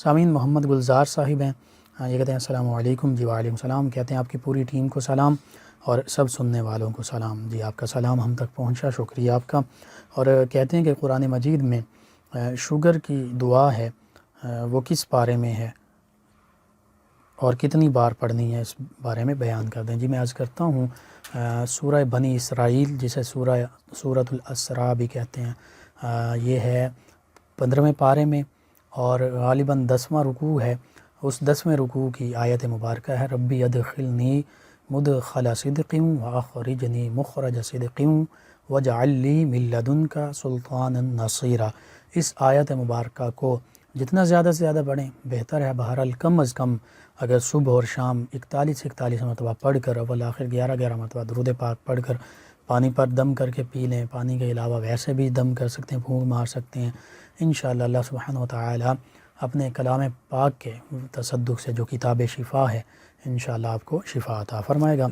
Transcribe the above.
سامعین محمد گلزار صاحب ہیں، یہ کہتے ہیں السلام علیکم۔ جی وعلیکم السلام، کہتے ہیں آپ کی پوری ٹیم کو سلام اور سب سننے والوں کو سلام۔ جی آپ کا سلام ہم تک پہنچا، شکریہ آپ کا۔ اور کہتے ہیں کہ قرآن مجید میں شوگر کی دعا ہے، وہ کس بارے میں ہے اور کتنی بار پڑھنی ہے، اس بارے میں بیان کر دیں۔ جی میں عرض کرتا ہوں، سورہ بنی اسرائیل جسے سورۃ الاسراء بھی کہتے ہیں، یہ ہے 15ویں پارے میں اور غالباً 10واں رکوع ہے۔ اس 10ویں رکوع کی آیت مبارکہ ہے ربی ادخلنی مدخل صدق واخرجنی مخرج صدق واجعل لی من لدنک سلطانا نصیرا۔ اس آیت مبارکہ کو جتنا زیادہ سے زیادہ پڑھیں بہتر ہے۔ بہرحال کم از کم اگر صبح اور شام 41 مرتبہ پڑھ کر اول آخر 11 مرتبہ درود پاک پڑھ کر پانی پر دم کر کے پی لیں، پانی کے علاوہ ویسے بھی دم کر سکتے ہیں، پھونک مار سکتے ہیں، انشاءاللہ اللہ سبحانہ وتعالی اپنے کلام پاک کے تصدق سے جو کتاب شفا ہے انشاءاللہ آپ کو شفا عطا فرمائے گا۔